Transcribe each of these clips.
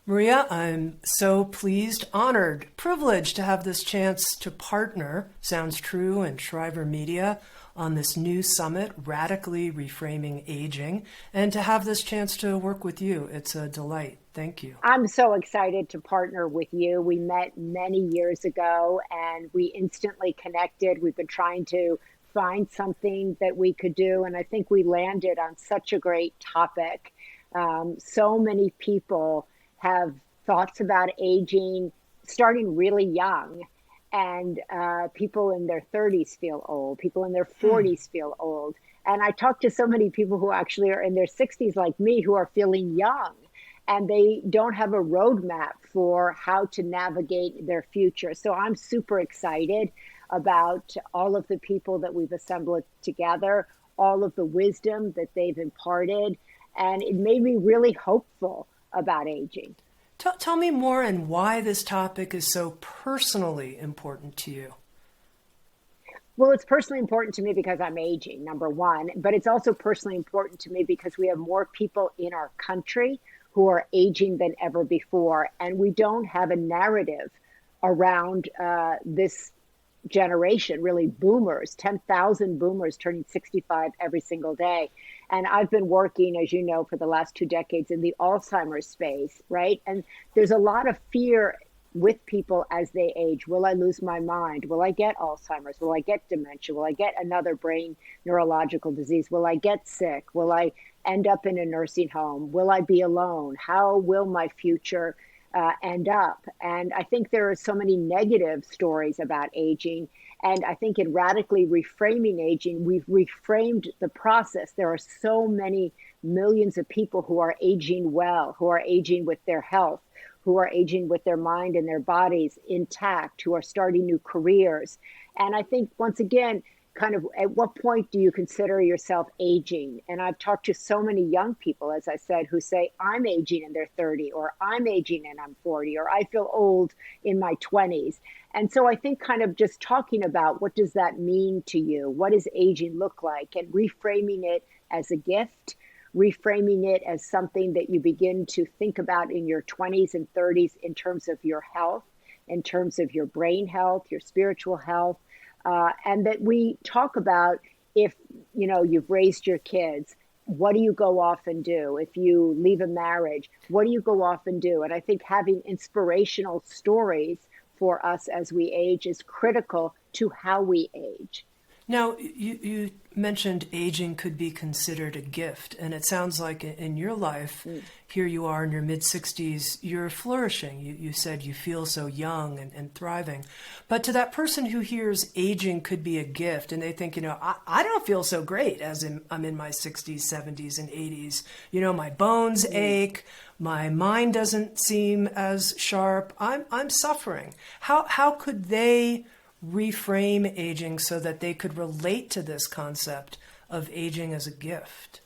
Maria, I'm so pleased, honored, privileged to have this chance to partner, Sounds True and Shriver Media, on this new summit, Radically Reframing Aging, and to have this chance to work with you. It's a delight. Thank you. I'm so excited to partner with you. We met many years ago and we instantly connected. We've been trying to find something that we could do, and I think we landed on such a great topic. So many people have thoughts about aging starting really young, and people in their 30s feel old, people in their 40s feel old. And I talk to so many people who actually are in their 60s like me who are feeling young, and they don't have a roadmap for how to navigate their future. So I'm super excited about all of the people that we've assembled together, all of the wisdom that they've imparted, and it made me really hopeful about aging. Tell me more and why this topic is so personally important to you. Well, it's personally important to me because I'm aging, number one, but it's also personally important to me because we have more people in our country who are aging than ever before, and we don't have a narrative around this generation, really boomers, 10,000 boomers turning 65 every single day. And I've been working, as you know, for the last 2 decades in the Alzheimer's space, right? And there's a lot of fear with people as they age. Will I lose my mind? Will I get Alzheimer's? Will I get dementia? Will I get another brain neurological disease? Will I get sick? Will I end up in a nursing home? Will I be alone? How will my future end up? And I think there are so many negative stories about aging. And I think in radically reframing aging, we've reframed the process. There are so many millions of people who are aging well, who are aging with their health, who are aging with their mind and their bodies intact, who are starting new careers. And I think, once again, kind of at what point do you consider yourself aging? And I've talked to so many young people, as I said, who say, I'm aging and they're 30, or I'm aging and I'm 40, or I feel old in my 20s. And so I think kind of just talking about what does that mean to you? What does aging look like? And reframing it as a gift, reframing it as something that you begin to think about in your 20s and 30s in terms of your health, in terms of your brain health, your spiritual health. And that we talk about, if you've raised your kids, what do you go off and do? If you leave a marriage, what do you go off and do? And I think having inspirational stories for us as we age is critical to how we age. Now, you mentioned aging could be considered a gift, and it sounds like in your life, here you are in your mid-60s, you're flourishing. You said you feel so young and thriving. But to that person who hears aging could be a gift, and they think, I don't feel so great I'm in my 60s, 70s, and 80s. My bones ache, my mind doesn't seem as sharp, I'm suffering. How could they reframe aging so that they could relate to this concept of aging as a gift?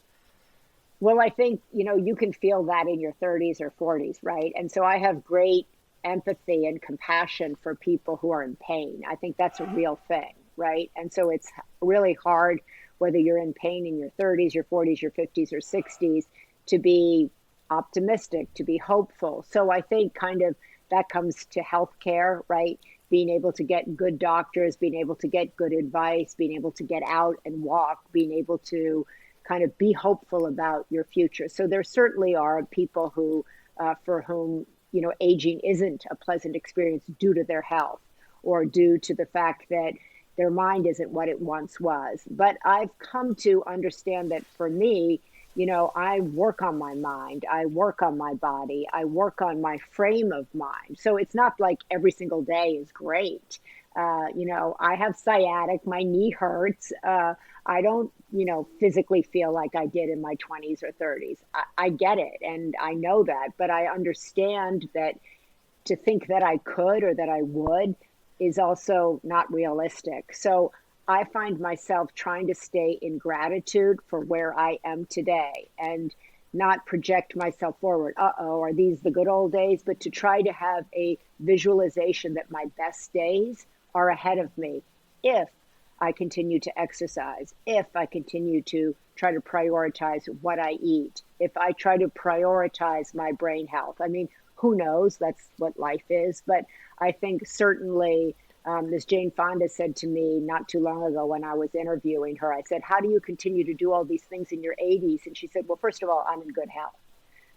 Well, I think, you can feel that in your 30s or 40s, right? And so I have great empathy and compassion for people who are in pain. I think that's a real thing, right? And so it's really hard, whether you're in pain in your 30s, your 40s, your 50s, or 60s, to be optimistic, to be hopeful. So I think kind of that comes to healthcare, right? Being able to get good doctors, being able to get good advice, being able to get out and walk, being able to kind of be hopeful about your future. So there certainly are people who, for whom, aging isn't a pleasant experience due to their health or due to the fact that their mind isn't what it once was. But I've come to understand that for me, I work on my mind, I work on my body, I work on my frame of mind. So it's not like every single day is great. I have sciatic, my knee hurts. I don't, physically feel like I did in my 20s or 30s. I get it, and I know that, but I understand that to think that I could or that I would is also not realistic. So I find myself trying to stay in gratitude for where I am today and not project myself forward. Are these the good old days? But to try to have a visualization that my best days are ahead of me if I continue to exercise, if I continue to try to prioritize what I eat, if I try to prioritize my brain health. I mean, who knows? That's what life is. But I think certainly, as Jane Fonda said to me not too long ago when I was interviewing her, I said, how do you continue to do all these things in your 80s? And she said, well, first of all, I'm in good health.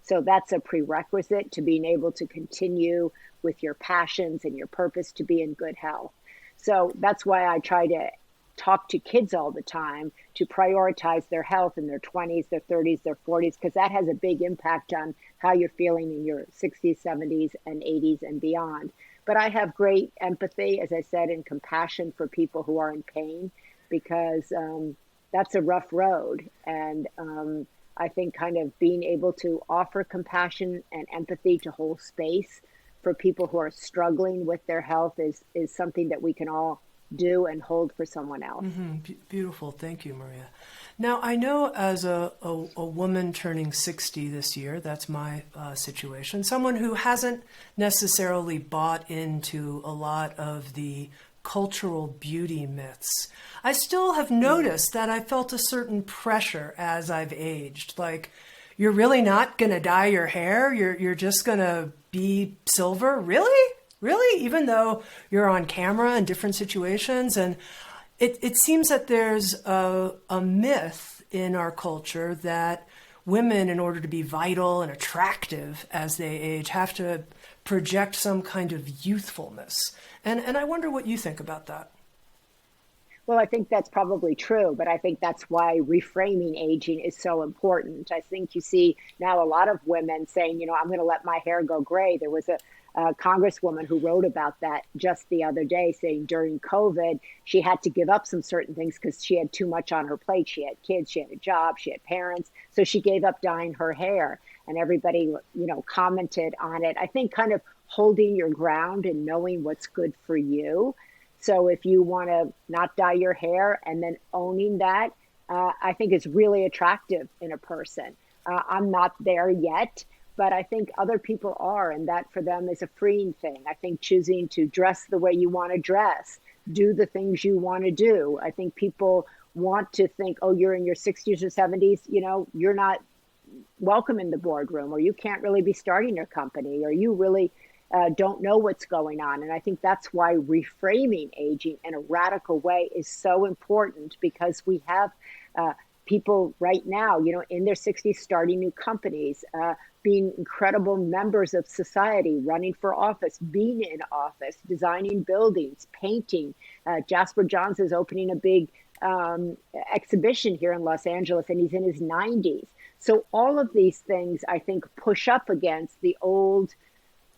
So that's a prerequisite to being able to continue with your passions and your purpose, to be in good health. So that's why I try to talk to kids all the time to prioritize their health in their 20s, their 30s, their 40s, because that has a big impact on how you're feeling in your 60s, 70s, and 80s and beyond. But I have great empathy, as I said, and compassion for people who are in pain, because that's a rough road. And I think kind of being able to offer compassion and empathy, to hold space for people who are struggling with their health is something that we can all do and hold for someone else. Beautiful. Thank you, Maria. Now, I know as a woman turning 60 this year, that's my situation, someone who hasn't necessarily bought into a lot of the cultural beauty myths, I still have noticed that I felt a certain pressure as I've aged. Like, you're really not going to dye your hair? You're just going to be silver? Really? Really? Even though you're on camera in different situations? And it seems that there's a myth in our culture that women, in order to be vital and attractive as they age, have to project some kind of youthfulness. And I wonder what you think about that. Well, I think that's probably true, but I think that's why reframing aging is so important. I think you see now a lot of women saying, I'm going to let my hair go gray. There was a congresswoman who wrote about that just the other day, saying during COVID, she had to give up some certain things because she had too much on her plate. She had kids, she had a job, she had parents. So she gave up dyeing her hair, and everybody, commented on it. I think kind of holding your ground and knowing what's good for you. So if you want to not dye your hair and then owning that, I think is really attractive in a person. I'm not there yet, but I think other people are, and that for them is a freeing thing. I think choosing to dress the way you want to dress, do the things you want to do. I think people want to think, oh, you're in your 60s or 70s, you're not welcome in the boardroom, or you can't really be starting your company, or you really don't know what's going on. And I think that's why reframing aging in a radical way is so important, because we have people right now, in their 60s, starting new companies, being incredible members of society, running for office, being in office, designing buildings, painting. Jasper Johns is opening a big exhibition here in Los Angeles, and he's in his 90s. So all of these things, I think, push up against the old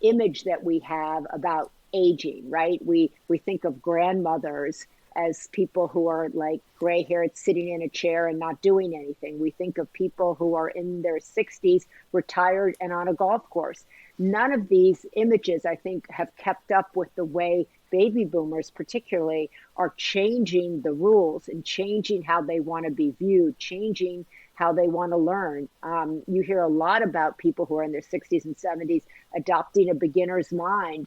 image that we have about aging, right? We think of grandmothers as people who are like gray-haired, sitting in a chair and not doing anything. We think of people who are in their 60s, retired and on a golf course. None of these images, I think, have kept up with the way baby boomers particularly are changing the rules and changing how they want to be viewed, changing how they want to learn. You hear a lot about people who are in their 60s and 70s adopting a beginner's mind,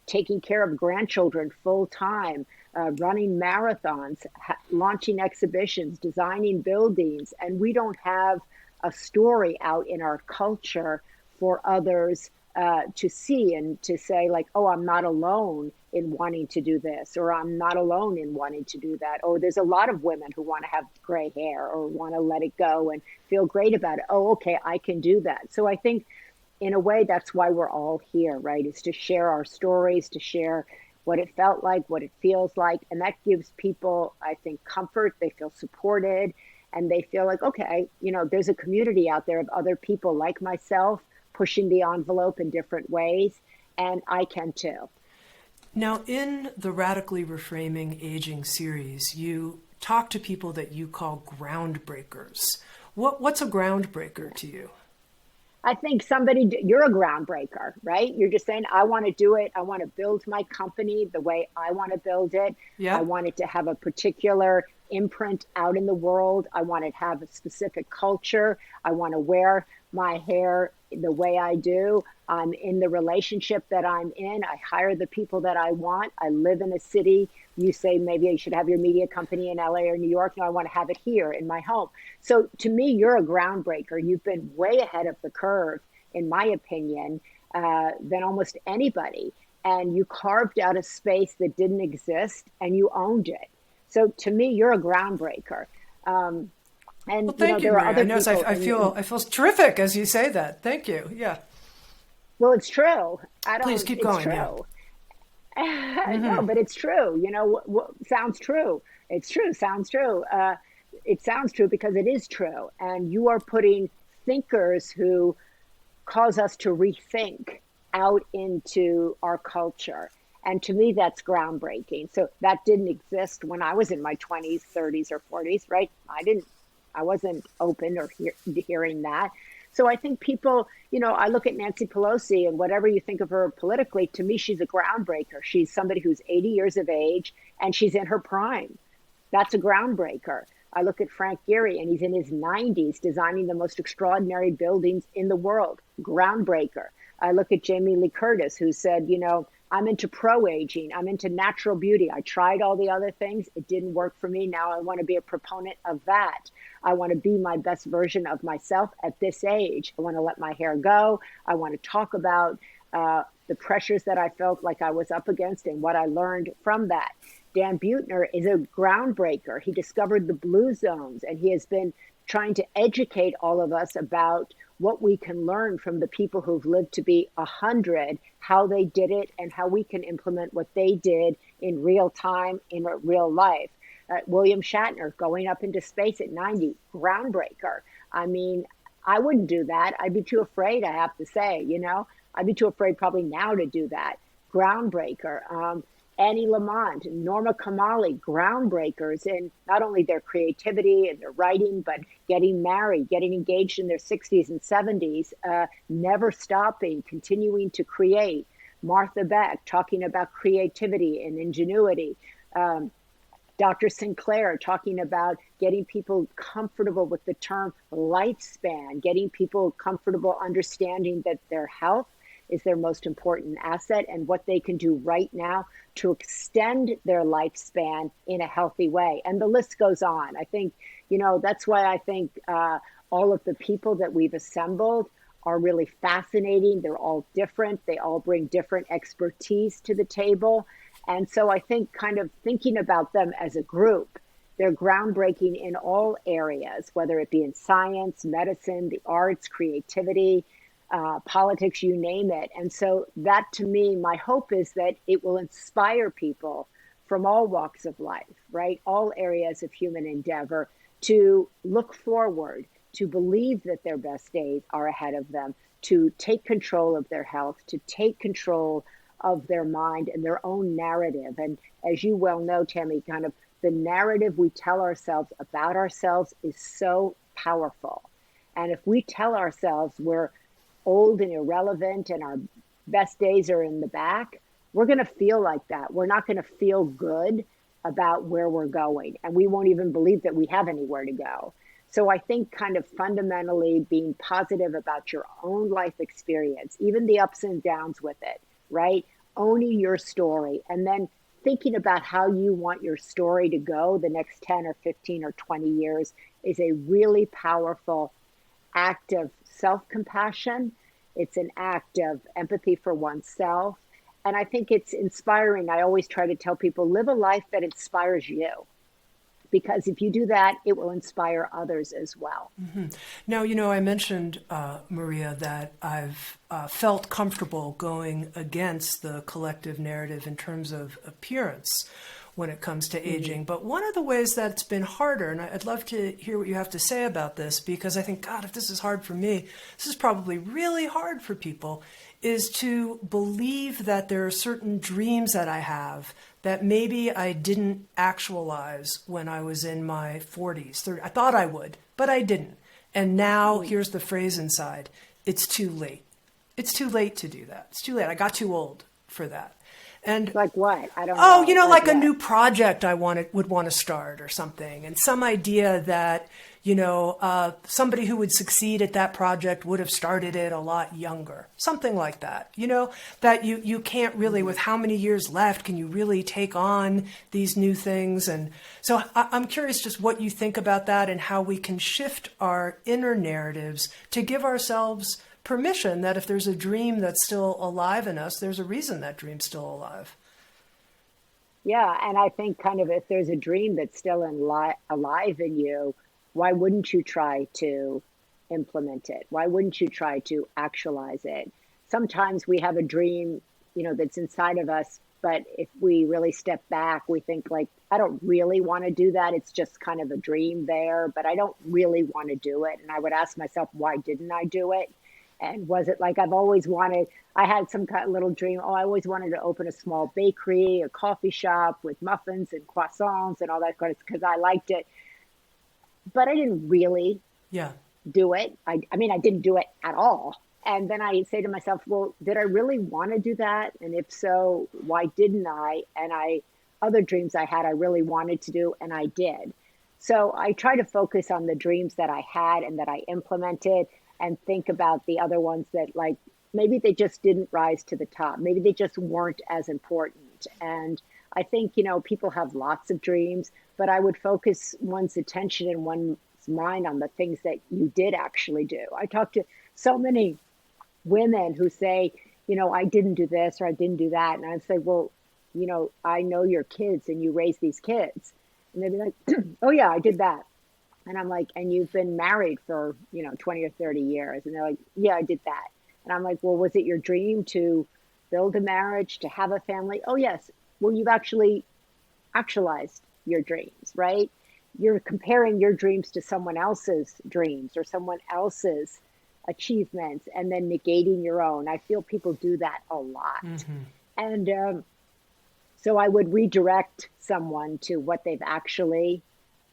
taking care of grandchildren full time, running marathons, launching exhibitions, designing buildings. And we don't have a story out in our culture for others to see and to say, like, oh, I'm not alone in wanting to do this, or I'm not alone in wanting to do that. Or there's a lot of women who want to have gray hair or want to let it go and feel great about it. Oh, okay, I can do that. So I think in a way, that's why we're all here, right? Is to share our stories, to share what it felt like, what it feels like. And that gives people, I think, comfort. They feel supported, and they feel like, okay, there's a community out there of other people like myself pushing the envelope in different ways, and I can too. Now, in the Radically Reframing Aging series, you talk to people that you call groundbreakers. What's a groundbreaker to you? I think you're a groundbreaker, right? You're just saying, I want to do it. I want to build my company the way I want to build it. Yeah. I want it to have a particular imprint out in the world. I want it to have a specific culture. I want to wear my hair the way I do. I'm in the relationship that I'm in. I hire the people that I want. I live in a city. You say maybe you should have your media company in LA or New York. No, I want to have it here in my home. So to me, you're a groundbreaker. You've been way ahead of the curve, in my opinion, than almost anybody. And you carved out a space that didn't exist and you owned it. So to me, you're a groundbreaker. And Well, thank you, there are Maria. other I know people. I feel terrific as you say that. Thank you. Yeah. Well, it's true. Please keep It's going. true. Yeah. No, but it's true. Sounds true. It's true. Sounds true. It sounds true because it is true. And you are putting thinkers who cause us to rethink out into our culture. And to me, that's groundbreaking. So that didn't exist when I was in my 20s, 30s, or 40s, right? I wasn't open or hearing that. So I think people, I look at Nancy Pelosi, and whatever you think of her politically, to me, she's a groundbreaker. She's somebody who's 80 years of age and she's in her prime. That's a groundbreaker. I look at Frank Gehry, and he's in his 90s designing the most extraordinary buildings in the world. Groundbreaker. I look at Jamie Lee Curtis, who said, I'm into pro-aging. I'm into natural beauty. I tried all the other things. It didn't work for me. Now I want to be a proponent of that. I want to be my best version of myself at this age. I want to let my hair go. I want to talk about the pressures that I felt like I was up against and what I learned from that. Dan Buettner is a groundbreaker. He discovered the blue zones, and he has been trying to educate all of us about what we can learn from the people who've lived to be 100, how they did it, and how we can implement what they did in real time, in real life. William Shatner going up into space at 90, groundbreaker. I mean, I wouldn't do that. I'd be too afraid, I have to say, I'd be too afraid probably now to do that. Groundbreaker. Annie Lamont, Norma Kamali, groundbreakers in not only their creativity and their writing, but getting married, getting engaged in their 60s and 70s, never stopping, continuing to create. Martha Beck talking about creativity and ingenuity. Dr. Sinclair talking about getting people comfortable with the term lifespan, getting people comfortable understanding that their health is their most important asset and what they can do right now to extend their lifespan in a healthy way. And the list goes on. I think, that's why I think all of the people that we've assembled are really fascinating. They're all different. They all bring different expertise to the table. And so I think kind of thinking about them as a group, they're groundbreaking in all areas, whether it be in science, medicine, the arts, creativity, politics, you name it. And so that, to me, my hope is that it will inspire people from all walks of life, right? All areas of human endeavor to look forward, to believe that their best days are ahead of them, to take control of their health, to take control of their mind and their own narrative. And as you well know, Tami, kind of the narrative we tell ourselves about ourselves is so powerful. And if we tell ourselves we're old and irrelevant and our best days are in the back, we're going to feel like that. We're not going to feel good about where we're going. And we won't even believe that we have anywhere to go. So I think kind of fundamentally being positive about your own life experience, even the ups and downs with it, right? Owning your story and then thinking about how you want your story to go the next 10 or 15 or 20 years is a really powerful act of self-compassion. It's an act of empathy for oneself. And I think it's inspiring. I always try to tell people, live a life that inspires you. Because if you do that, it will inspire others as well. Mm-hmm. Now, I mentioned, Maria, that I've felt comfortable going against the collective narrative in terms of appearance when it comes to aging. Mm-hmm. But one of the ways that's been harder, and I'd love to hear what you have to say about this, because I think, God, if this is hard for me, this is probably really hard for people, is to believe that there are certain dreams that I have that maybe I didn't actualize when I was in my 40s, 30s. I thought I would, but I didn't. And now here's the phrase inside, it's too late. It's too late to do that. It's too late. I got too old for that. And like what? I don't oh, know. like a what? new project I would want to start or something, and some idea that somebody who would succeed at that project would have started it a lot younger, something like that. That you can't really, with how many years left, can you really take on these new things? And so I'm curious just what you think about that and how we can shift our inner narratives to give ourselves permission that if there's a dream that's still alive in us, there's a reason that dream's still alive. Yeah, and I think kind of if there's a dream that's still alive in you, why wouldn't you try to implement it? Why wouldn't you try to actualize it? Sometimes we have a dream, that's inside of us, but if we really step back, we think like, I don't really want to do that. It's just kind of a dream there, but I don't really want to do it. And I would ask myself, why didn't I do it? And was it like I've always wanted, I had some kind of little dream, I always wanted to open a small bakery, a coffee shop with muffins and croissants and all that kind of, because I liked it. But I didn't really Yeah. do it. I mean, I didn't do it at all. And then I say to myself, well, did I really want to do that? And if so, why didn't I? And other dreams I had, I really wanted to do, and I did. So I try to focus on the dreams that I had and that I implemented, and think about the other ones that like maybe they just didn't rise to the top. Maybe they just weren't as important. And I think, people have lots of dreams, but I would focus one's attention and one's mind on the things that you did actually do. I talk to so many women who say, I didn't do this or I didn't do that. And I say, well, I know your kids and you raise these kids. And they'd be like, oh yeah, I did that. And I'm like, and you've been married for, 20 or 30 years. And they're like, yeah, I did that. And I'm like, well, was it your dream to build a marriage, to have a family? Oh, yes. Well, you've actually actualized your dreams, right? You're comparing your dreams to someone else's dreams or someone else's achievements and then negating your own. I feel people do that a lot. Mm-hmm. And so I would redirect someone to what they've actually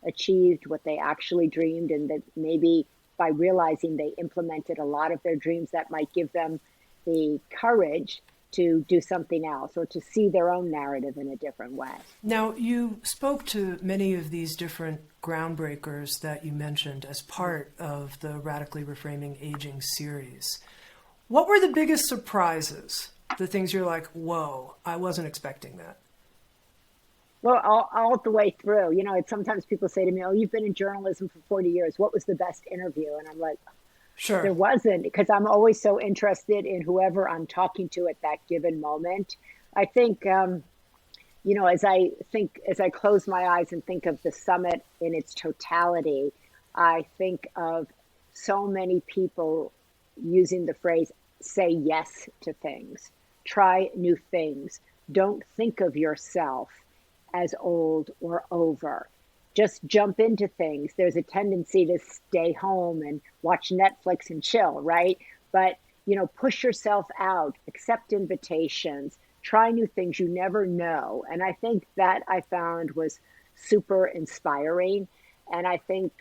achieved, what they actually dreamed, and that maybe by realizing they implemented a lot of their dreams, that might give them the courage to do something else or to see their own narrative in a different way. Now, you spoke to many of these different groundbreakers that you mentioned as part of the Radically Reframing Aging series. What were the biggest surprises? The things you're like, whoa, I wasn't expecting that. Well, all the way through, sometimes people say to me, oh, you've been in journalism for 40 years. What was the best interview? And I'm like, sure, there wasn't, because I'm always so interested in whoever I'm talking to at that given moment. I think, as I close my eyes and think of the summit in its totality, I think of so many people using the phrase, say yes to things, try new things, don't think of yourself as old or over. Just jump into things. There's a tendency to stay home and watch Netflix and chill, right? But, push yourself out, accept invitations, try new things. You never know. And I think that I found was super inspiring. And I think,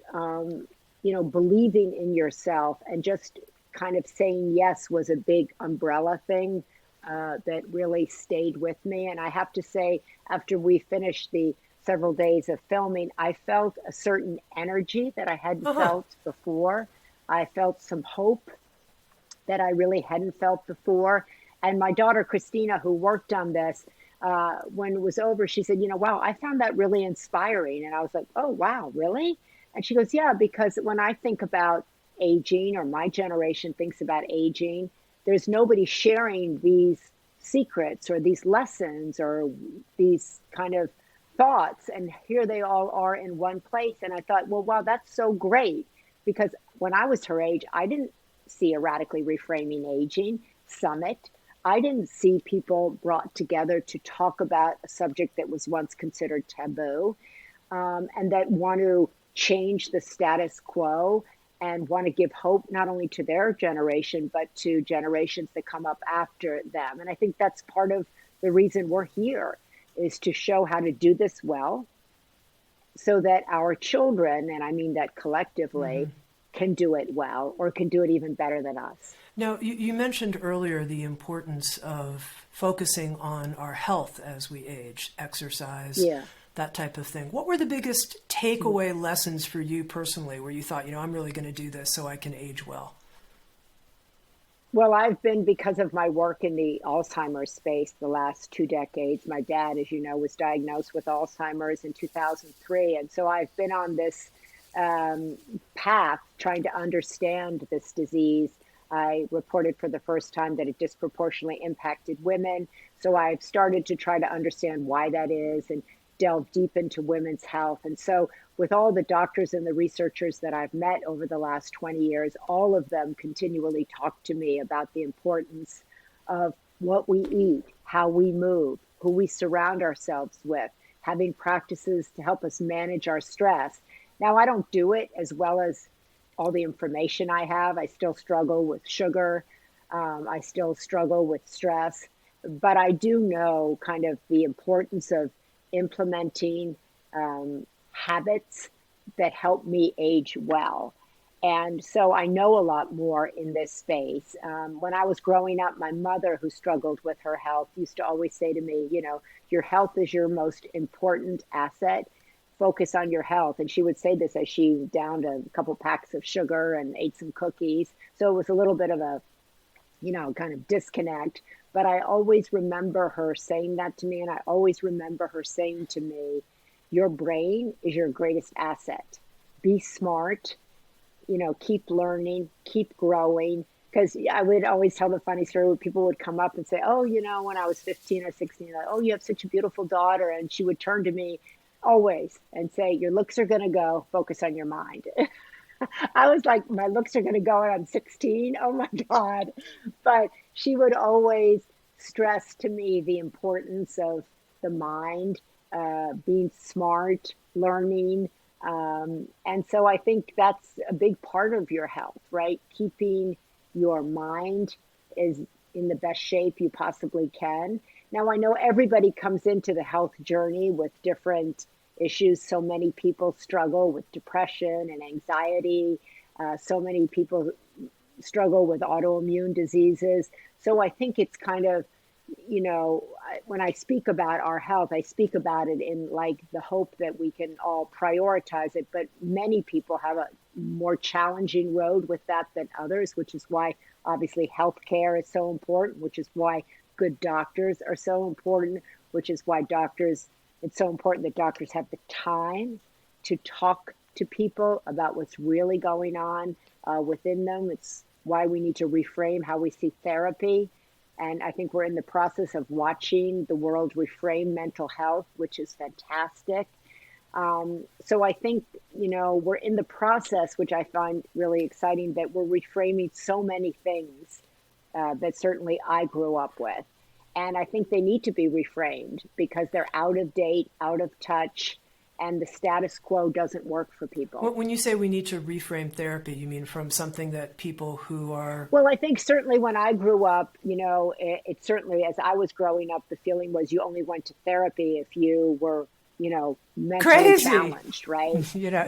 believing in yourself and just kind of saying yes was a big umbrella thing that really stayed with me. And I have to say, after we finished the several days of filming, I felt a certain energy that I hadn't felt before. I felt some hope that I really hadn't felt before. And my daughter, Christina, who worked on this, when it was over, she said, wow, I found that really inspiring. And I was like, oh, wow, really? And she goes, yeah, because when I think about aging, or my generation thinks about aging, there's nobody sharing these secrets or these lessons or these kind of thoughts. And here they all are in one place. And I thought, well, wow, that's so great. Because when I was her age, I didn't see a Radically Reframing Aging summit. I didn't see people brought together to talk about a subject that was once considered taboo, and that want to change the status quo and want to give hope not only to their generation, but to generations that come up after them. And I think that's part of the reason we're here, is to show how to do this well so that our children, and I mean that collectively, can do it well or can do it even better than us. Now, you mentioned earlier the importance of focusing on our health as we age, exercise, Yeah. that type of thing. What were the biggest takeaway lessons for you personally where you thought, I'm really going to do this so I can age well? Well, I've been, because of my work in the Alzheimer's space the last 2 decades. My dad, as you know, was diagnosed with Alzheimer's in 2003. And so I've been on this um, path trying to understand this disease. I reported for the first time that it disproportionately impacted women. So I've started to try to understand why that is and delve deep into women's health. And so, with all the doctors and the researchers that I've met over the last 20 years, all of them continually talk to me about the importance of what we eat, how we move, who we surround ourselves with, having practices to help us manage our stress. Now, I don't do it as well as all the information I have. I still struggle with sugar. I still struggle with stress. But I do know kind of the importance of implementing habits that help me age well. And so I know a lot more in this space. When I was growing up, my mother, who struggled with her health, used to always say to me, your health is your most important asset. Focus on your health. And she would say this as she downed a couple packs of sugar and ate some cookies. So it was a little bit of a, kind of disconnect. But I always remember her saying that to me. And I always remember her saying to me, your brain is your greatest asset. Be smart, keep learning, keep growing. Because I would always tell the funny story where people would come up and say, oh, when I was 15 or 16, like, oh, you have such a beautiful daughter. And she would turn to me always and say, your looks are going to go, focus on your mind. I was like, my looks are going to go when I'm 16. Oh my God. But she would always stress to me the importance of the mind, being smart, learning. And so I think that's a big part of your health, right? Keeping your mind is in the best shape you possibly can. Now, I know everybody comes into the health journey with different issues. So many people struggle with depression and anxiety. So many people struggle with autoimmune diseases. So I think it's kind of, when I speak about our health, I speak about it in like the hope that we can all prioritize it. But many people have a more challenging road with that than others, which is why obviously healthcare is so important, which is why good doctors are so important, which is why it's so important that doctors have the time to talk to people about what's really going on within them. It's why we need to reframe how we see therapy. And I think we're in the process of watching the world reframe mental health, which is fantastic. So I think, we're in the process, which I find really exciting, that we're reframing so many things that certainly I grew up with. And I think they need to be reframed because they're out of date, out of touch, and the status quo doesn't work for people. When you say we need to reframe therapy, you mean from something that people who are... Well, I think certainly when I grew up, it certainly, as I was growing up, the feeling was you only went to therapy if you were, mentally Crazy. Challenged, right?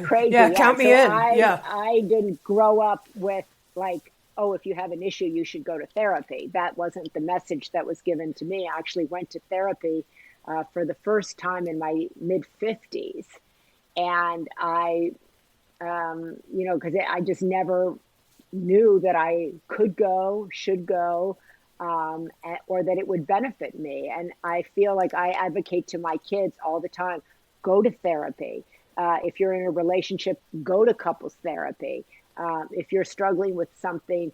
Crazy. Yeah, count me in. I didn't grow up with like, oh, if you have an issue, you should go to therapy. That wasn't the message that was given to me. I actually went to therapy for the first time in my mid 50s. And because I just never knew that I could go, should go, or that it would benefit me. And I feel like I advocate to my kids all the time, go to therapy. If you're in a relationship, go to couples therapy. If you're struggling with something,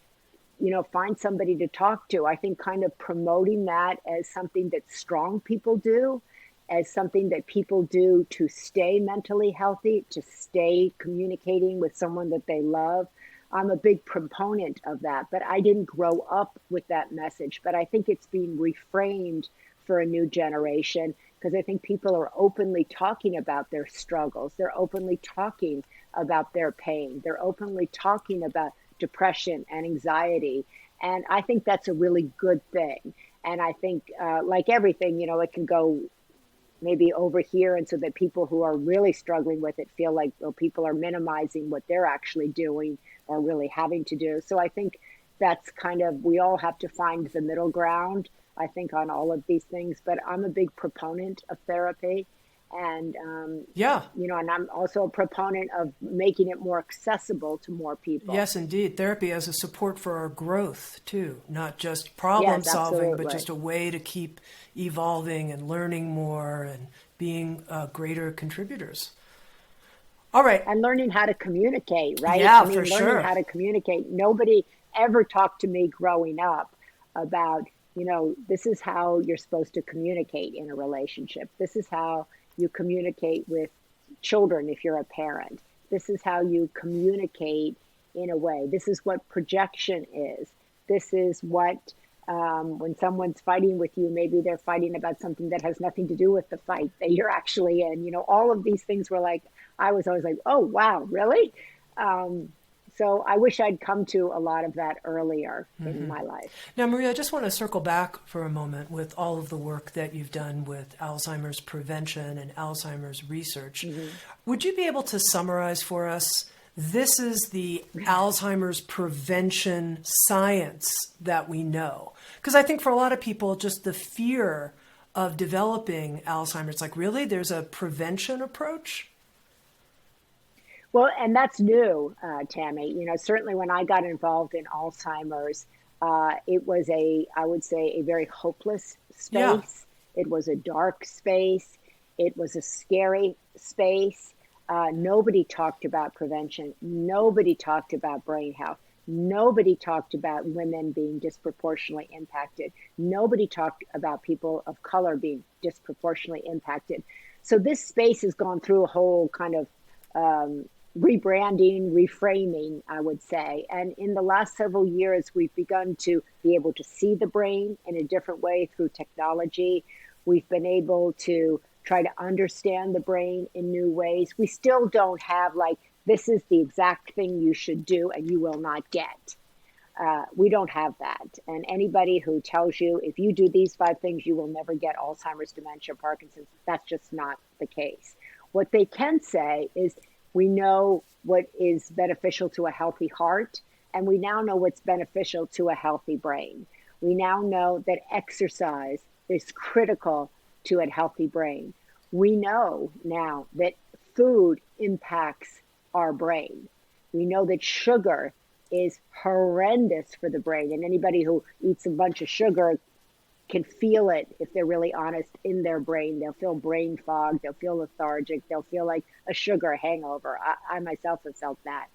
find somebody to talk to. I think kind of promoting that as something that strong people do, as something that people do to stay mentally healthy, to stay communicating with someone that they love. I'm a big proponent of that, but I didn't grow up with that message. But I think it's being reframed for a new generation because I think people are openly talking about their struggles. They're openly talking about their pain. They're openly talking about depression and anxiety. And I think that's a really good thing. And I think like everything, it can go maybe over here. And so that people who are really struggling with it feel like people are minimizing what they're actually doing or really having to do. So I think that's kind of, we all have to find the middle ground, I think, on all of these things. But I'm a big proponent of therapy. And, Yeah. and I'm also a proponent of making it more accessible to more people. Yes, indeed. Therapy as a support for our growth, too. Not just Yes, problem solving, but absolutely. just a way to keep evolving and learning more and being greater contributors. All right. And learning how to communicate, right? Yeah, I for mean, learning sure. how to communicate. Nobody ever talked to me growing up about, this is how you're supposed to communicate in a relationship. This is how you communicate with children if you're a parent. This is how you communicate in a way. This is what projection is. This is what, when someone's fighting with you, maybe they're fighting about something that has nothing to do with the fight that you're actually in. All of these things were like, I was always like, oh, wow, really? So I wish I'd come to a lot of that earlier in my life. Now, Maria, I just want to circle back for a moment with all of the work that you've done with Alzheimer's prevention and Alzheimer's research. Would you be able to summarize for us? This is the Alzheimer's prevention science that we know. Because I think for a lot of people, just the fear of developing Alzheimer's, like, really? There's a prevention approach? Well, and that's new, Tami. Certainly when I got involved in Alzheimer's, it was I would say, a very hopeless Yeah. space. It was a dark space. It was a scary space. Nobody talked about prevention. Nobody talked about brain health. Nobody talked about women being disproportionately impacted. Nobody talked about people of color being disproportionately impacted. So this space has gone through a whole kind of rebranding, reframing, I would say. And in the last several years, we've begun to be able to see the brain in a different way through technology. We've been able to try to understand the brain in new ways. We still don't have like, this is the exact thing you should do and you will not get. We don't have that. And anybody who tells you, if you do these 5 things, you will never get Alzheimer's, dementia, Parkinson's, that's just not the case. What they can say is, we know what is beneficial to a healthy heart, and we now know what's beneficial to a healthy brain. We now know that exercise is critical to a healthy brain. We know now that food impacts our brain. We know that sugar is horrendous for the brain, and anybody who eats a bunch of sugar can feel it, if they're really honest, in their brain. They'll feel brain fog, they'll feel lethargic, they'll feel like a sugar hangover. I myself have felt that.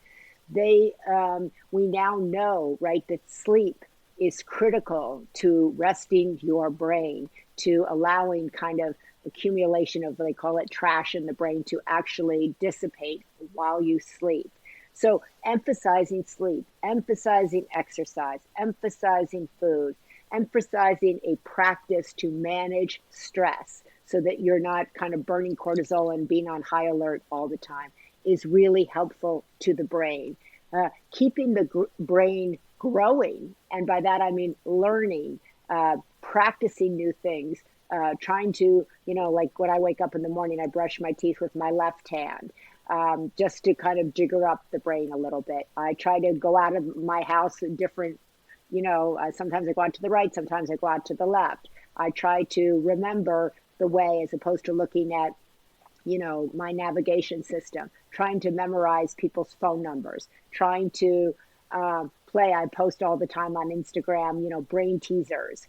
We now know, right, that sleep is critical to resting your brain, to allowing kind of accumulation of, they call it trash in the brain, to actually dissipate while you sleep. So emphasizing sleep, emphasizing exercise, emphasizing food, emphasizing a practice to manage stress so that you're not kind of burning cortisol and being on high alert all the time is really helpful to the brain. Keeping the brain growing, and by that I mean learning, practicing new things, trying to, like when I wake up in the morning, I brush my teeth with my left hand. Just to kind of jigger up the brain a little bit. I try to go out of my house in different, sometimes I go out to the right, sometimes I go out to the left. I try to remember the way as opposed to looking at, my navigation system, trying to memorize people's phone numbers, trying to I post all the time on Instagram, brain teasers,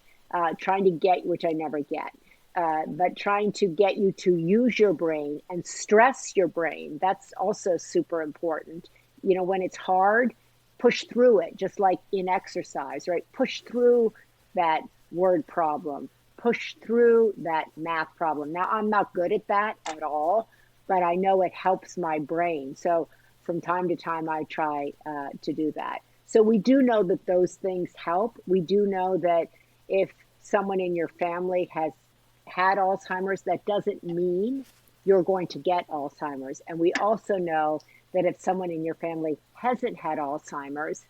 trying to get, which I never get. But trying to get you to use your brain and stress your brain. That's also super important. When it's hard, push through it, just like in exercise, right? Push through that word problem, push through that math problem. Now, I'm not good at that at all, but I know it helps my brain. So from time to time, I try to do that. So we do know that those things help. We do know that if someone in your family has had Alzheimer's, that doesn't mean you're going to get Alzheimer's. And we also know that if someone in your family hasn't had Alzheimer's,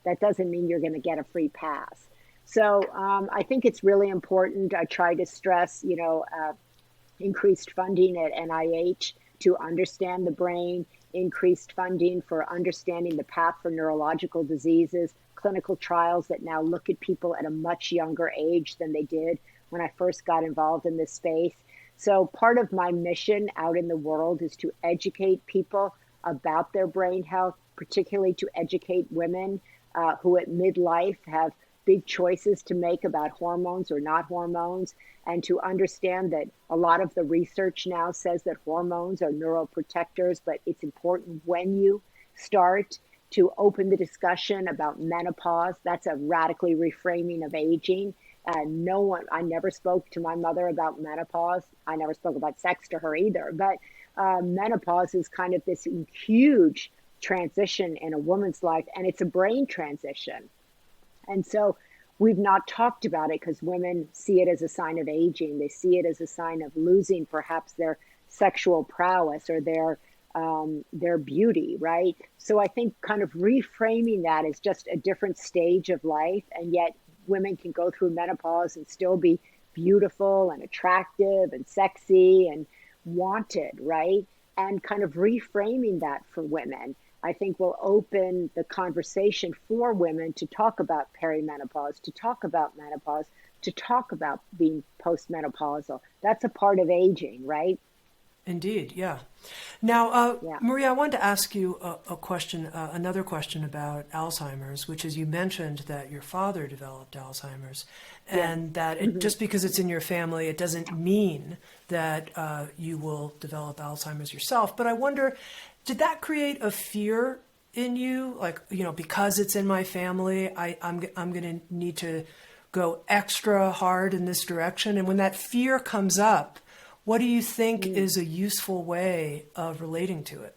that doesn't mean you're going to get a free pass. So I think it's really important. I try to stress, increased funding at NIH to understand the brain, increased funding for understanding the path for neurological diseases, clinical trials that now look at people at a much younger age than they did when I first got involved in this space. So part of my mission out in the world is to educate people about their brain health, particularly to educate women who at midlife have big choices to make about hormones or not hormones, and to understand that a lot of the research now says that hormones are neuroprotectors, but it's important when you start to open the discussion about menopause. That's a radically reframing of aging. I never spoke to my mother about menopause. I never spoke about sex to her either. But menopause is kind of this huge transition in a woman's life, and it's a brain transition. And so we've not talked about it because women see it as a sign of aging. They see it as a sign of losing perhaps their sexual prowess or their beauty, right? So I think kind of reframing that as just a different stage of life, and yet women can go through menopause and still be beautiful and attractive and sexy and wanted, right? And kind of reframing that for women, I think will open the conversation for women to talk about perimenopause, to talk about menopause, to talk about being postmenopausal. That's a part of aging, right? Indeed, yeah. Now, Yeah. Maria, I wanted to ask you a question, another question about Alzheimer's, which is you mentioned that your father developed Alzheimer's, Yeah. and that Mm-hmm. just because it's in your family, it doesn't mean that you will develop Alzheimer's yourself. But I wonder, did that create a fear in you? Like, because it's in my family, I'm going to need to go extra hard in this direction. And when that fear comes up, what do you think is a useful way of relating to it?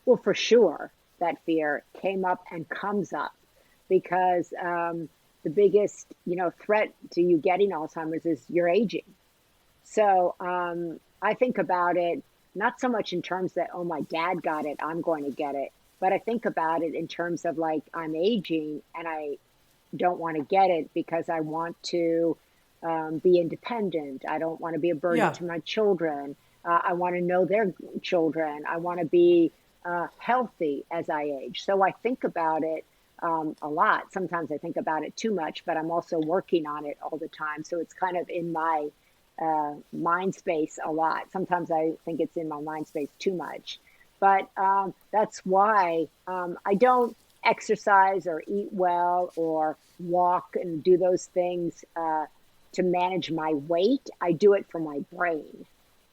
Well, for sure, that fear came up and comes up because the biggest, threat to you getting Alzheimer's is you're aging. So I think about it not so much in terms that, oh, my dad got it, I'm going to get it, but I think about it in terms of like I'm aging and I don't want to get it because I want to be independent. I don't want to be a burden Yeah. to my children. I want to know their children. I want to be healthy as I age. So I think about it a lot. Sometimes I think about it too much, but I'm also working on it all the time. So it's kind of in my mind space a lot. Sometimes I think it's in my mind space too much. But that's why I don't exercise or eat well or walk and do those things to manage my weight. I do it for my brain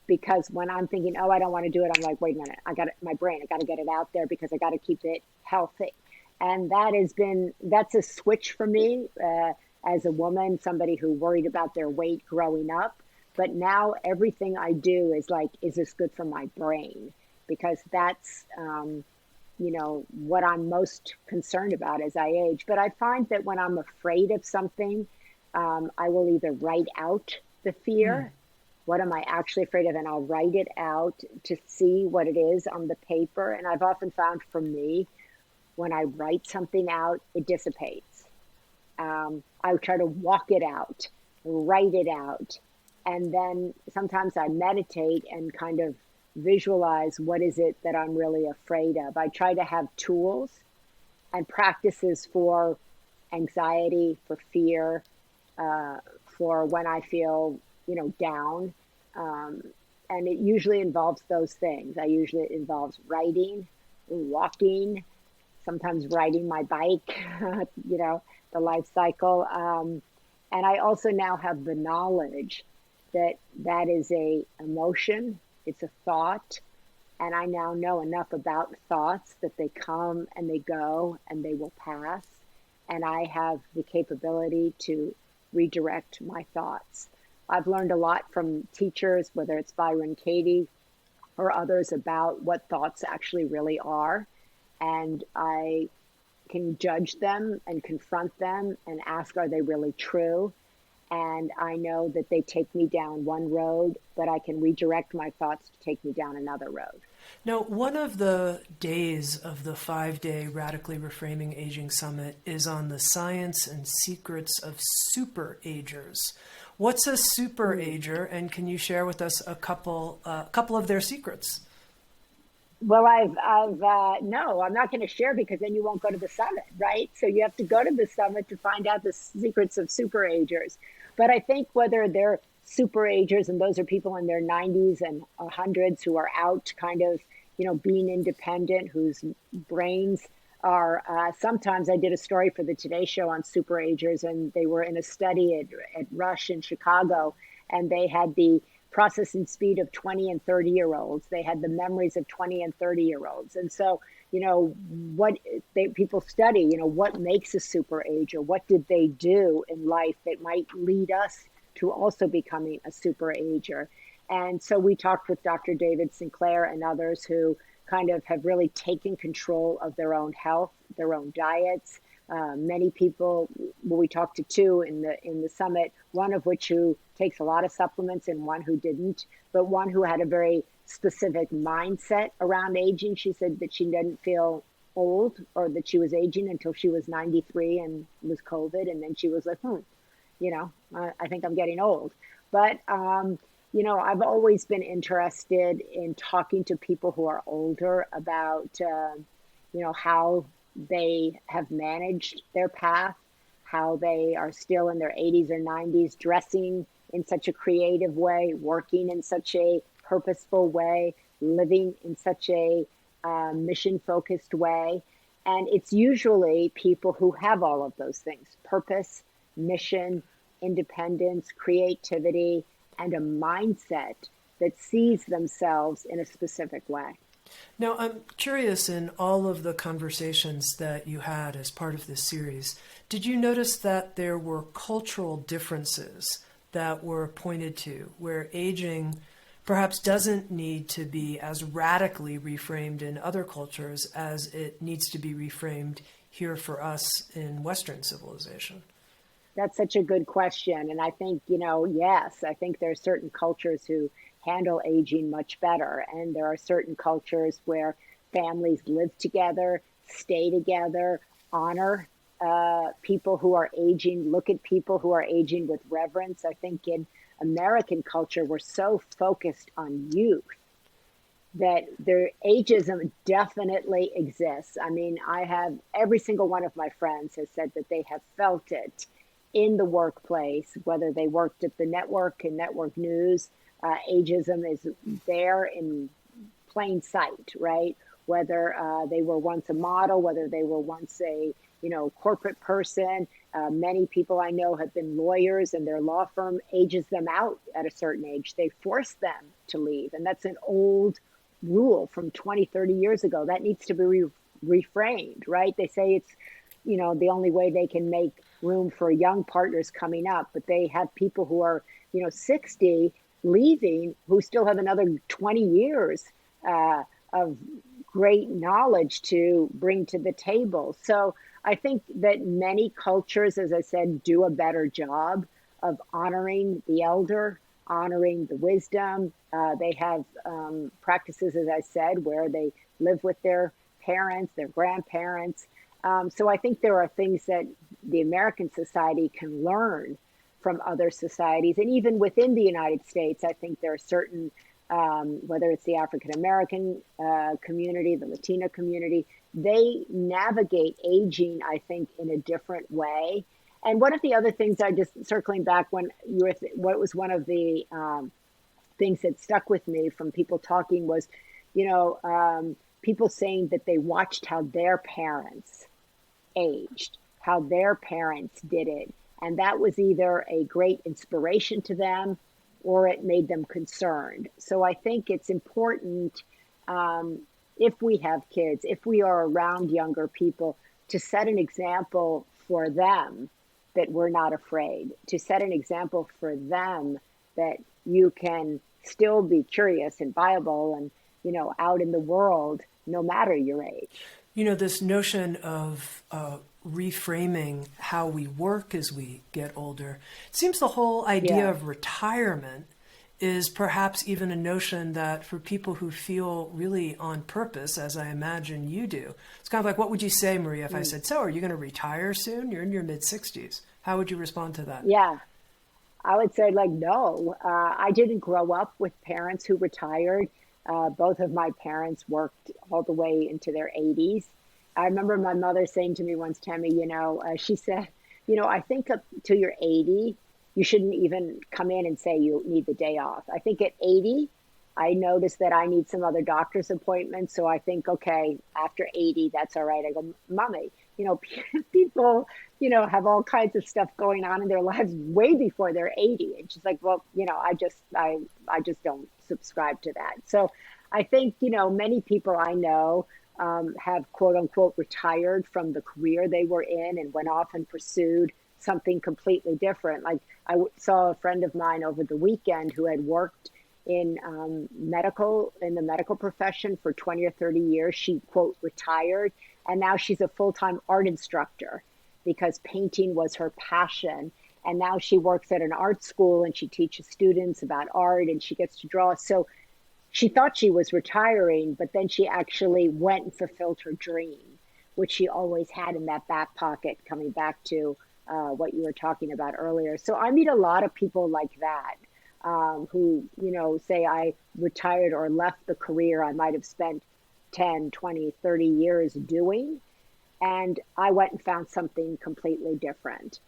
because when I'm thinking, oh, I don't want to do it, I'm like, wait a minute, I got it, my brain, I got to get it out there because I got to keep it healthy. And that's a switch for me as a woman, somebody who worried about their weight growing up. But now everything I do is like, is this good for my brain? Because that's, what I'm most concerned about as I age. But I find that when I'm afraid of something, I will either write out the fear. What am I actually afraid of? And I'll write it out to see what it is on the paper. And I've often found for me, when I write something out, it dissipates. I try to walk it out, write it out. And then sometimes I meditate and kind of visualize what is it that I'm really afraid of. I try to have tools and practices for anxiety, for fear, for when I feel, down. And it usually involves those things. It involves writing, walking, sometimes riding my bike, the life cycle. And I also now have the knowledge that that is a emotion, it's a thought, and I now know enough about thoughts that they come and they go and they will pass, and I have the capability to redirect my thoughts. I've learned a lot from teachers, whether it's Byron Katie or others, about what thoughts actually really are, and I can judge them and confront them and ask, are they really true? And I know that they take me down one road, but I can redirect my thoughts to take me down another road. Now, one of the days of the 5-day Radically Reframing Aging Summit is on the science and secrets of super agers. What's a super ager, and can you share with us a couple of their secrets? Well, no, I'm not going to share because then you won't go to the summit, right? So you have to go to the summit to find out the secrets of superagers. But I think whether they're superagers, and those are people in their 90s and hundreds who are out kind of, being independent, whose brains are, sometimes I did a story for the Today Show on superagers, and they were in a study at Rush in Chicago, and they had the processing speed of 20 and 30-year-olds. They had the memories of 20 and 30-year-olds. And so, what people study, what makes a super ager? What did they do in life that might lead us to also becoming a super ager? And so we talked with Dr. David Sinclair and others who kind of have really taken control of their own health, their own diets. Many people, well, we talked to two in the summit, one of which who takes a lot of supplements and one who didn't, but one who had a very specific mindset around aging. She said that she didn't feel old or that she was aging until she was 93 and was COVID. And then she was like, I think I'm getting old. But, I've always been interested in talking to people who are older about, how they have managed their path, how they are still in their 80s or 90s, dressing in such a creative way, working in such a purposeful way, living in such a mission-focused way. And it's usually people who have all of those things: purpose, mission, independence, creativity, and a mindset that sees themselves in a specific way. Now, I'm curious, in all of the conversations that you had as part of this series, did you notice that there were cultural differences that were pointed to, where aging perhaps doesn't need to be as radically reframed in other cultures as it needs to be reframed here for us in Western civilization? That's such a good question. And I think, yes, I think there are certain cultures who handle aging much better. And there are certain cultures where families live together, stay together, honor people who are aging, look at people who are aging with reverence. I think in American culture, we're so focused on youth that their ageism definitely exists. I mean, every single one of my friends has said that they have felt it in the workplace, whether they worked at the network and network news. Ageism is there in plain sight, right? Whether they were once a model, whether they were once a corporate person. Many people I know have been lawyers, and their law firm ages them out at a certain age. They force them to leave, and that's an old rule from 20, 30 years ago. That needs to be reframed, right? They say it's the only way they can make room for young partners coming up, but they have people who are 60 leaving who still have another 20 years of great knowledge to bring to the table. So I think that many cultures, as I said, do a better job of honoring the elder, honoring the wisdom. They have practices, as I said, where they live with their parents, their grandparents. So I think there are things that the American society can learn from other societies. And even within the United States, I think there are certain, whether it's the African American community, the Latino community, they navigate aging, I think, in a different way. And one of the other things, I just circling back when you were, what was one of the things that stuck with me from people talking was, people saying that they watched how their parents aged, how their parents did it. And that was either a great inspiration to them or it made them concerned. So I think it's important, if we have kids, if we are around younger people, to set an example for them that we're not afraid, to set an example for them that you can still be curious and viable and, out in the world, no matter your age. This notion of reframing how we work as we get older, it seems the whole idea of retirement is perhaps even a notion that for people who feel really on purpose, as I imagine you do, it's kind of like, what would you say, Maria, if I said, so are you going to retire soon? You're in your mid-60s. How would you respond to that? Yeah, I would say no. I didn't grow up with parents who retired. Both of my parents worked all the way into their 80s. I remember my mother saying to me once, Tammy, she said, I think up to your 80, you shouldn't even come in and say you need the day off. I think at 80, I noticed that I need some other doctor's appointments. So I think, okay, after 80, that's all right. I go, Mommy, people, have all kinds of stuff going on in their lives way before they're 80. And she's like, well, I just don't subscribe to that. So I think, many people I know have quote unquote retired from the career they were in and went off and pursued something completely different. Like saw a friend of mine over the weekend who had worked in the medical profession for 20 or 30 years. She quote retired, and now she's a full-time art instructor because painting was her passion. And now she works at an art school and she teaches students about art and she gets to draw. So she thought she was retiring, but then she actually went and fulfilled her dream, which she always had in that back pocket, coming back to what you were talking about earlier. So I meet a lot of people like that who, say I retired or left the career I might have spent 10, 20, 30 years doing, and I went and found something completely different.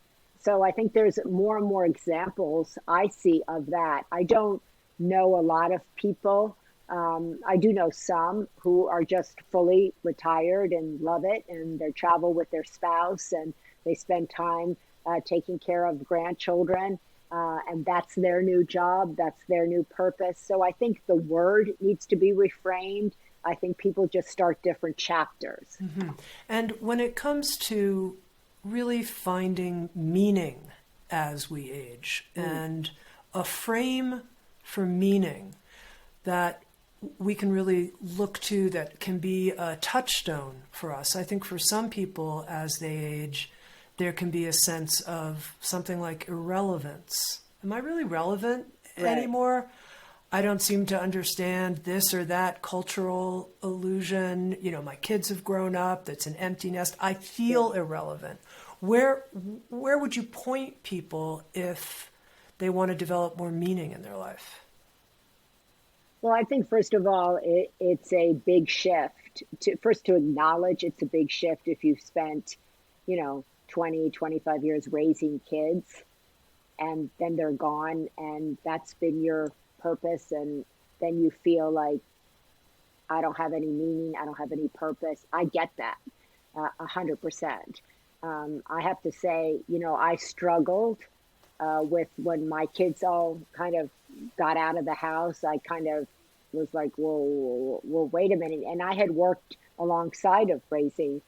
So I think there's more and more examples I see of that. I don't know a lot of people. I do know some who are just fully retired and love it, and they travel with their spouse and they spend time taking care of grandchildren. And that's their new job. That's their new purpose. So I think the word needs to be reframed. I think people just start different chapters. Mm-hmm. And when it comes to really finding meaning as we age and a frame for meaning that we can really look to, that can be a touchstone for us. I think for some people as they age, there can be a sense of something like irrelevance. Am I really relevant anymore? I don't seem to understand this or that cultural illusion. My kids have grown up. That's an empty nest. I feel irrelevant. Where would you point people if they want to develop more meaning in their life? Well, I think first of all, it's a big shift. To acknowledge it's a big shift if you've spent, 20, 25 years raising kids and then they're gone and that's been your purpose, and then you feel like I don't have any meaning, I don't have any purpose. I get that 100%. I have to say, I struggled with when my kids all kind of got out of the house. I kind of was like, whoa, wait a minute. And I had worked alongside of raising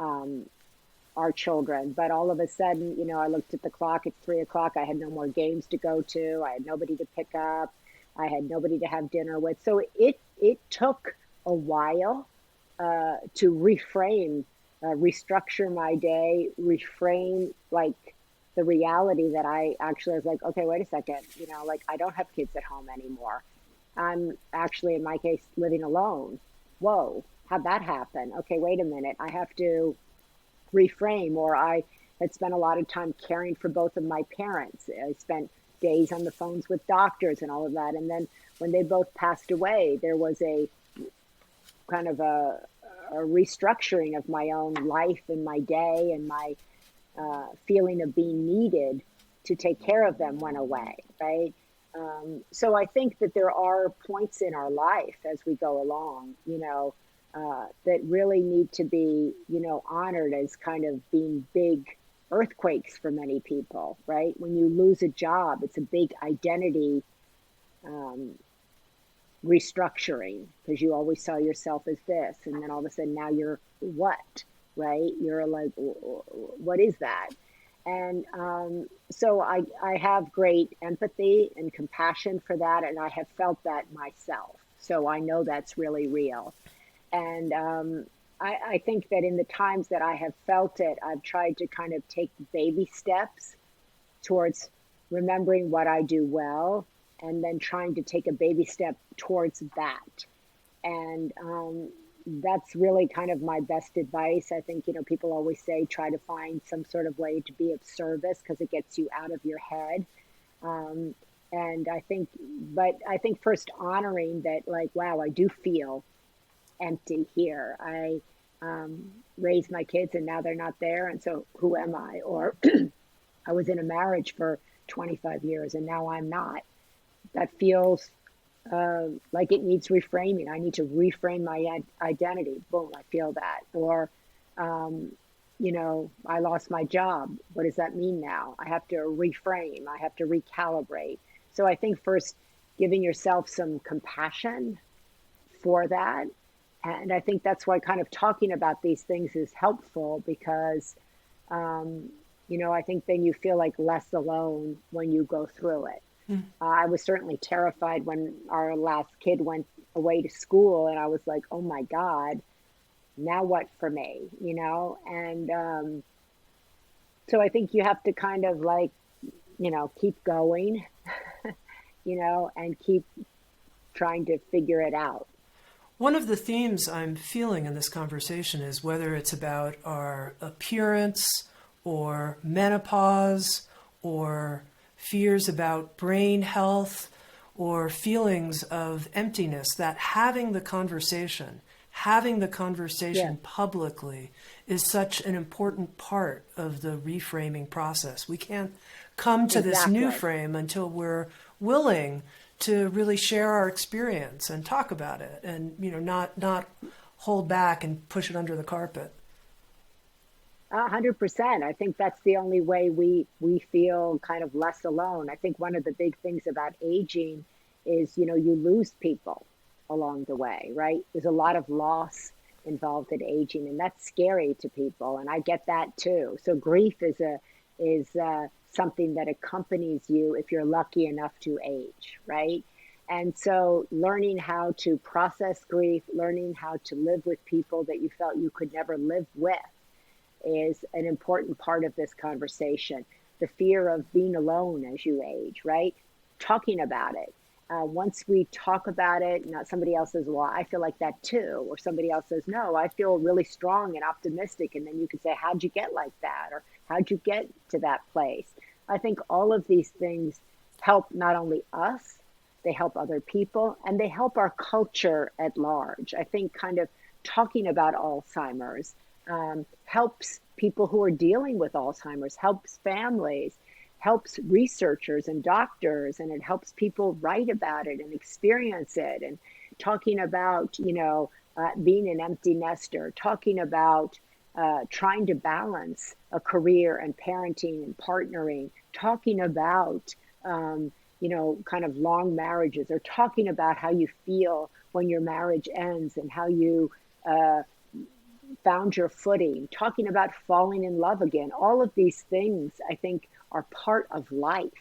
our children, but all of a sudden, I looked at the clock, it's 3 o'clock. I had no more games to go to. I had nobody to pick up. I had nobody to have dinner with. So it took a while to reframe, restructure my day, reframe like the reality that I actually was like, okay, wait a second, I don't have kids at home anymore. I'm actually, in my case, living alone. Whoa, how'd that happen? Okay, wait a minute. I have to reframe. Or I had spent a lot of time caring for both of my parents. I spent days on the phones with doctors and all of that. And then when they both passed away, there was a kind of a restructuring of my own life and my day, and my feeling of being needed to take care of them went away, right? So I think that there are points in our life as we go along, that really need to be, honored as kind of being big earthquakes for many people, right? When you lose a job, it's a big identity restructuring, because you always saw yourself as this, and then all of a sudden now you're what, right? You're like, what is that? And so I have great empathy and compassion for that, and I have felt that myself. So I know that's really real. And I think that in the times that I have felt it, I've tried to kind of take baby steps towards remembering what I do well, and then trying to take a baby step towards that. And that's really kind of my best advice. I think, people always say, try to find some sort of way to be of service because it gets you out of your head. And I think first honoring that, like, wow, I do feel empty here. I raised my kids and now they're not there. And so who am I? Or I was in a marriage for 25 years and now I'm not. That feels like it needs reframing. I need to reframe my identity. Boom, I feel that. Or, um, I lost my job. What does that mean now? I have to reframe. I have to recalibrate. So I think first giving yourself some compassion for that. And I think that's why kind of talking about these things is helpful because, um, I think then you feel like less alone when you go through it. I was certainly terrified when our last kid went away to school, and I was like, oh my God, now what for me? And so I think you have to kind of like, keep going, and keep trying to figure it out. One of the themes I'm feeling in this conversation is whether it's about our appearance or menopause or fears about brain health or feelings of emptiness, that having the conversation Yeah, publicly is such an important part of the reframing process. We can't come to this new exactly. frame until we're willing to really share our experience and talk about it and not hold back and push it under the carpet. 100%. I think that's the only way we feel kind of less alone. I think one of the big things about aging is, you lose people along the way, right? There's a lot of loss involved in aging, and that's scary to people, and I get that too. So grief is something that accompanies you if you're lucky enough to age, right? And so learning how to process grief, learning how to live with people that you felt you could never live with is an important part of this conversation. The fear of being alone as you age, right? Talking about it. Once we talk about it, not somebody else says, well, I feel like that too. Or somebody else says, no, I feel really strong and optimistic. And then you could say, how'd you get like that? Or how'd you get to that place? I think all of these things help not only us, they help other people, and they help our culture at large. I think kind of talking about Alzheimer's helps people who are dealing with Alzheimer's, helps families, helps researchers and doctors, and it helps people write about it and experience it. And talking about, being an empty nester, talking about trying to balance a career and parenting and partnering, talking about, kind of long marriages, or talking about how you feel when your marriage ends and how you uh, found your footing, talking about falling in love again. All of these things, I think, are part of life,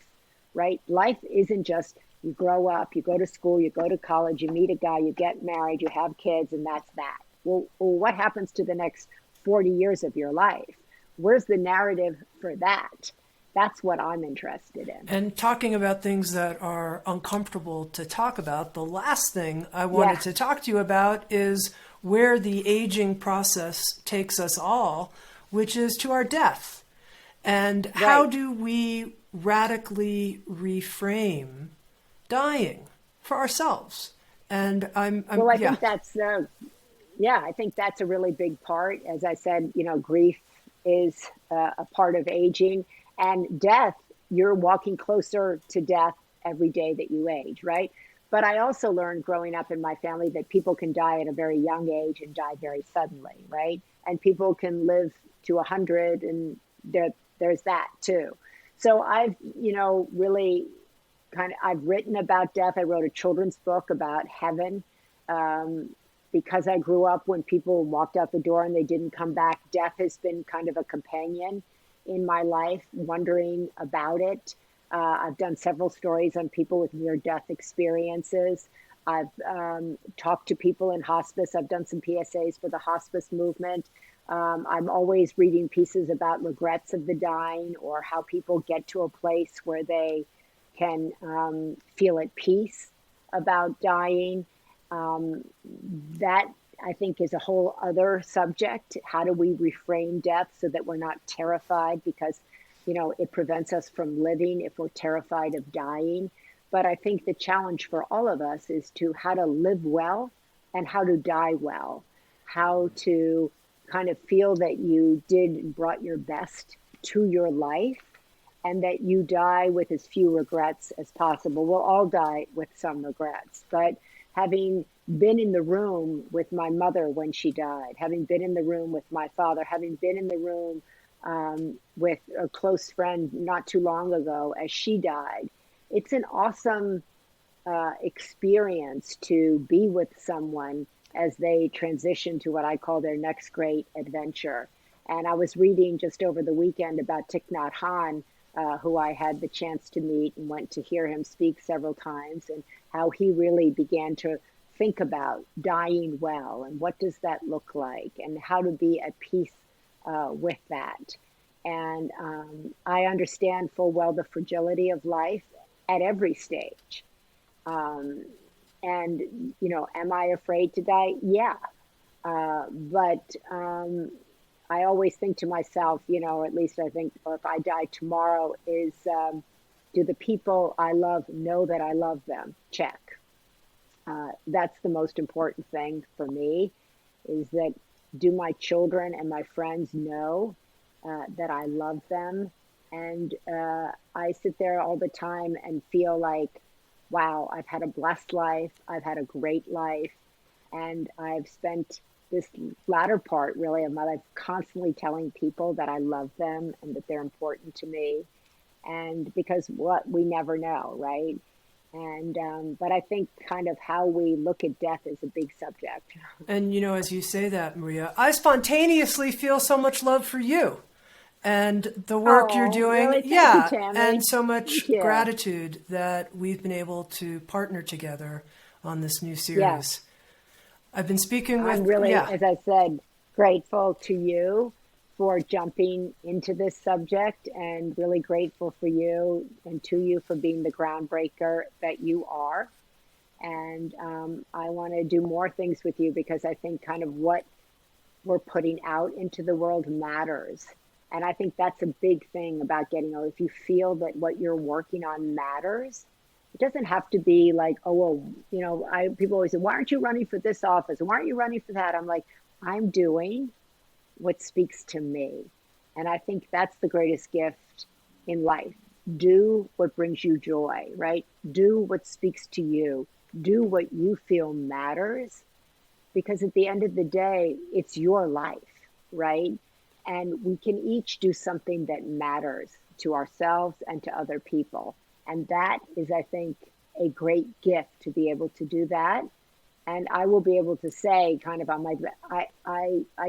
right? Life isn't just you grow up, you go to school, you go to college, you meet a guy, you get married, you have kids, and that's that. Well, what happens to the next 40 years of your life? Where's the narrative for that? That's what I'm interested in. And talking about things that are uncomfortable to talk about, the last thing I wanted Yeah, to talk to you about is where the aging process takes us all, which is to our death. And how right. do we radically reframe dying for ourselves? And Well, I yeah. think yeah, I think that's a really big part. As I said, grief is a part of aging, and death, you're walking closer to death every day that you age, right? But I also learned growing up in my family that people can die at a very young age and die very suddenly, right? And people can live to 100, and there's that too. So I've, really I've written about death. I wrote a children's book about heaven. Um, because I grew up when people walked out the door and they didn't come back, death has been kind of a companion in my life, wondering about it. I've done several stories on people with near death experiences. I've talked to people in hospice. I've done some PSAs for the hospice movement. I'm always reading pieces about regrets of the dying, or how people get to a place where they can feel at peace about dying. Um, that I think is a whole other subject. How do we reframe death so that we're not terrified? Because, it prevents us from living if we're terrified of dying. But I think the challenge for all of us is to how to live well and how to die well, how to kind of feel that you did and brought your best to your life, and that you die with as few regrets as possible. We'll all die with some regrets, but having been in the room with my mother when she died, having been in the room with my father, having been in the room with a close friend not too long ago as she died, it's an awesome experience to be with someone as they transition to what I call their next great adventure. And I was reading just over the weekend about Thich Nhat Hanh, who I had the chance to meet and went to hear him speak several times, and how he really began to think about dying well and what does that look like and how to be at peace with that. And I understand full well the fragility of life at every stage. And, am I afraid to die? Yeah. But I always think to myself, or at least I think, or if I die tomorrow, is do the people I love know that I love them? Check. That's the most important thing for me, is that do my children and my friends know that I love them? And I sit there all the time and feel like, wow, I've had a blessed life. I've had a great life. And I've spent this latter part really of my life constantly telling people that I love them and that they're important to me. And because we never know, right? And but I think kind of how we look at death is a big subject. And as you say that, Maria, I spontaneously feel so much love for you and the work you're doing. Really? Thank you, Tami. And so much gratitude that we've been able to partner together on this new series. Yes. I've been speaking with... I'm really, as I said, grateful to you for jumping into this subject, and really grateful for you and to you for being the groundbreaker that you are. And I want to do more things with you, because I think kind of what we're putting out into the world matters. And I think that's a big thing about getting old. If you feel that what you're working on matters, it doesn't have to be like, people always say, why aren't you running for this office? And why aren't you running for that? I'm like, I'm doing what speaks to me. And I think that's the greatest gift in life. Do what brings you joy, right? Do what speaks to you. Do what you feel matters. Because at the end of the day, it's your life, right? And we can each do something that matters to ourselves and to other people. And that is, I think, a great gift to be able to do that. And I will be able to say kind of, I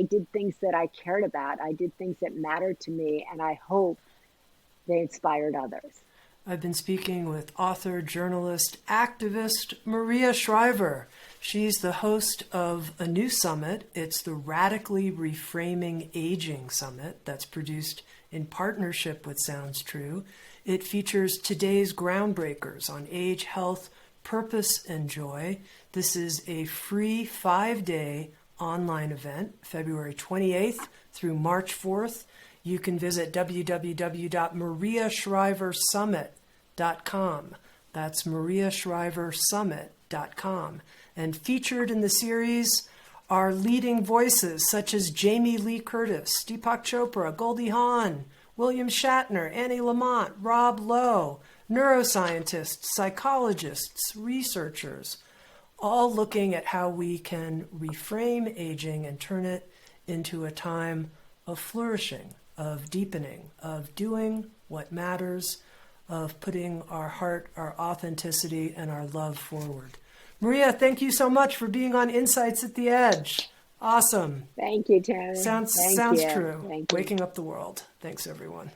did things that I cared about. I did things that mattered to me. And I hope they inspired others. I've been speaking with author, journalist, activist Maria Shriver. She's the host of a new summit. It's the Radically Reframing Aging Summit that's produced in partnership with Sounds True. It features today's groundbreakers on age, health, purpose, and joy. This is a free 5-day online event, February 28th through March 4th. You can visit www.mariashriversummit.com. That's mariashriversummit.com. And featured in the series are leading voices such as Jamie Lee Curtis, Deepak Chopra, Goldie Hawn, William Shatner, Annie Lamont, Rob Lowe, neuroscientists, psychologists, researchers, all looking at how we can reframe aging and turn it into a time of flourishing, of deepening, of doing what matters, of putting our heart, our authenticity, and our love forward. Maria, thank you so much for being on Insights at the Edge. Awesome. Thank you, Tami. Sounds Thank you. true. Thank you. Waking up the world. Thanks, everyone.